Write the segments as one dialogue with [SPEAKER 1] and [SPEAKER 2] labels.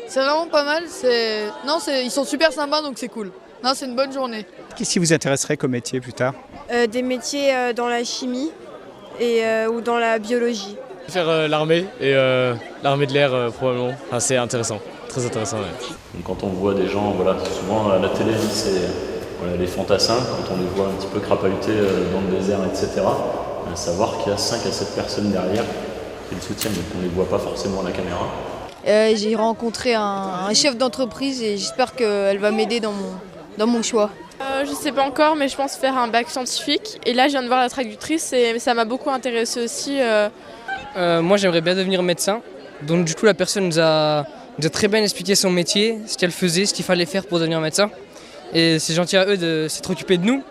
[SPEAKER 1] C'est vraiment pas mal. Non, ils sont super sympas, donc c'est cool. Non, c'est une bonne journée.
[SPEAKER 2] Qu'est-ce qui vous intéresserait comme métier plus tard?
[SPEAKER 3] Des métiers dans la chimie ou dans la biologie.
[SPEAKER 4] Faire l'armée et l'armée de l'air probablement. Enfin, c'est intéressant, très intéressant. Ouais.
[SPEAKER 5] Donc, quand on voit des gens, voilà, souvent à la télé, c'est les fantassins, quand on les voit un petit peu crapahuter dans le désert, etc. Savoir qu'il y a 5 à 7 personnes derrière qui le soutiennent, donc on ne les voit pas forcément à la caméra.
[SPEAKER 3] J'ai rencontré un chef d'entreprise et j'espère qu'elle va m'aider dans mon choix.
[SPEAKER 6] Je ne sais pas encore, mais je pense faire un bac scientifique. Et là, je viens de voir la traductrice et ça m'a beaucoup intéressée aussi.
[SPEAKER 7] Moi, j'aimerais bien devenir médecin. Donc, du coup, la personne nous a très bien expliqué son métier, ce qu'elle faisait, ce qu'il fallait faire pour devenir médecin. Et c'est gentil à eux de s'être occupés de nous.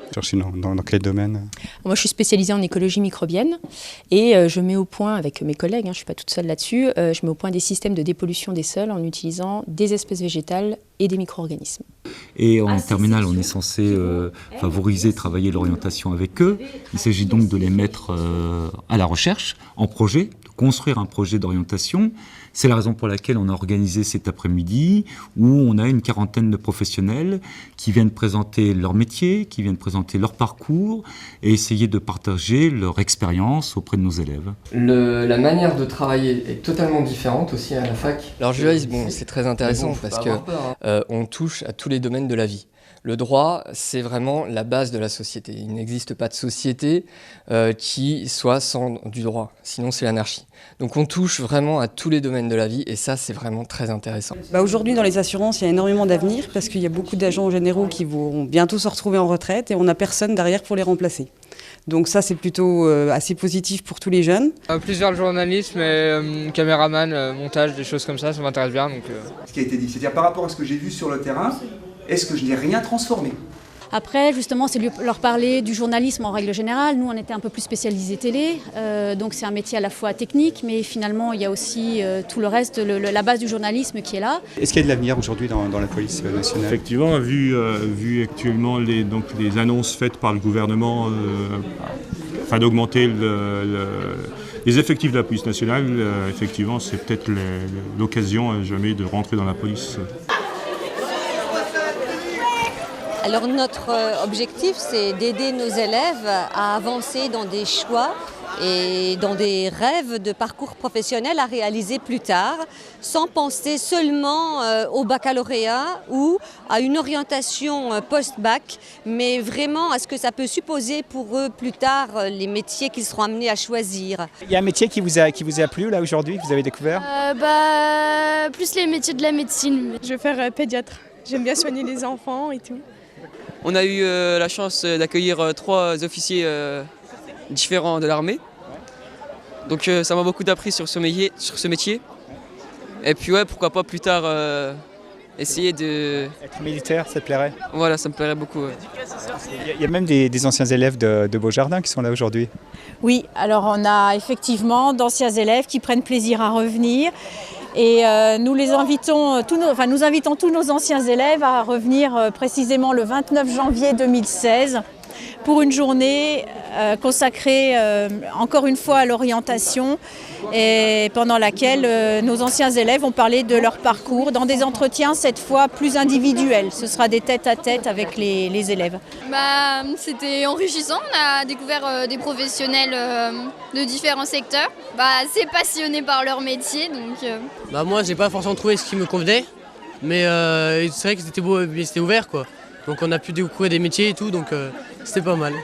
[SPEAKER 2] Dans quel domaine?
[SPEAKER 8] Moi, je suis spécialisée en écologie microbienne et je mets au point, avec mes collègues, je ne suis pas toute seule là-dessus, je mets au point des systèmes de dépollution des sols en utilisant des espèces végétales et des micro-organismes.
[SPEAKER 9] Et en terminale, on est censé favoriser, travailler l'orientation avec eux. Il s'agit donc de les mettre à la recherche, en projet, de construire un projet d'orientation. C'est la raison pour laquelle on a organisé cet après-midi où on a une quarantaine de professionnels qui viennent présenter leur métier, qui viennent présenter leur parcours et essayer de partager leur expérience auprès de nos élèves.
[SPEAKER 7] La manière de travailler est totalement différente aussi à la fac.
[SPEAKER 10] Alors juriste, c'est très intéressant parce qu'on touche à tous les domaines de la vie. Le droit, c'est vraiment la base de la société. Il n'existe pas de société qui soit sans du droit, sinon c'est l'anarchie. Donc on touche vraiment à tous les domaines de la vie et ça, c'est vraiment très intéressant.
[SPEAKER 11] Aujourd'hui, dans les assurances, il y a énormément d'avenir parce qu'il y a beaucoup d'agents généraux qui vont bientôt se retrouver en retraite et on n'a personne derrière pour les remplacer. Donc ça, c'est plutôt assez positif pour tous les jeunes.
[SPEAKER 7] Plus vers le journalisme, caméraman, montage, des choses comme ça m'intéresse bien. Donc,
[SPEAKER 12] Ce qui a été dit, c'est-à-dire par rapport à ce que j'ai vu sur le terrain, est-ce que je n'ai rien transformé?
[SPEAKER 8] Après, justement, c'est leur parler du journalisme en règle générale. Nous, on était un peu plus spécialisés télé, donc c'est un métier à la fois technique, mais finalement, il y a aussi tout le reste, la base du journalisme qui est là.
[SPEAKER 2] Est-ce qu'il y a de l'avenir aujourd'hui dans la police nationale?
[SPEAKER 13] Effectivement, vu actuellement les annonces faites par le gouvernement afin d'augmenter les effectifs de la police nationale, effectivement, c'est peut-être l'occasion à jamais de rentrer dans la police.
[SPEAKER 14] Alors notre objectif, c'est d'aider nos élèves à avancer dans des choix et dans des rêves de parcours professionnel à réaliser plus tard, sans penser seulement au baccalauréat ou à une orientation post-bac, mais vraiment à ce que ça peut supposer pour eux plus tard, les métiers qu'ils seront amenés à choisir.
[SPEAKER 2] Il y a un métier qui vous a plu là aujourd'hui, que vous avez découvert?
[SPEAKER 6] Plus les métiers de la médecine. Je vais faire pédiatre. J'aime bien soigner les enfants et tout.
[SPEAKER 7] on a eu la chance d'accueillir 3 officiers différents de l'armée. Donc ça m'a beaucoup appris sur ce métier. Et puis ouais, pourquoi pas plus tard essayer de...
[SPEAKER 2] Être militaire, ça te plairait?
[SPEAKER 7] Voilà, ça me plairait beaucoup. Ouais.
[SPEAKER 2] Il y a même des anciens élèves de Beaujardin qui sont là aujourd'hui.
[SPEAKER 8] Oui, alors on a effectivement d'anciens élèves qui prennent plaisir à revenir. Et nous invitons tous nos anciens élèves à revenir précisément le 29 janvier 2016 pour une journée consacrée encore une fois à l'orientation et pendant laquelle nos anciens élèves ont parlé de leur parcours dans des entretiens cette fois plus individuels. Ce sera des tête-à-tête avec les élèves.
[SPEAKER 6] C'était enrichissant, on a découvert des professionnels de différents secteurs, assez passionnés par leur métier. Donc,
[SPEAKER 10] moi j'ai pas forcément trouvé ce qui me convenait, mais c'est vrai que c'était ouvert quoi. Donc on a pu découvrir des métiers et tout, donc c'était pas mal.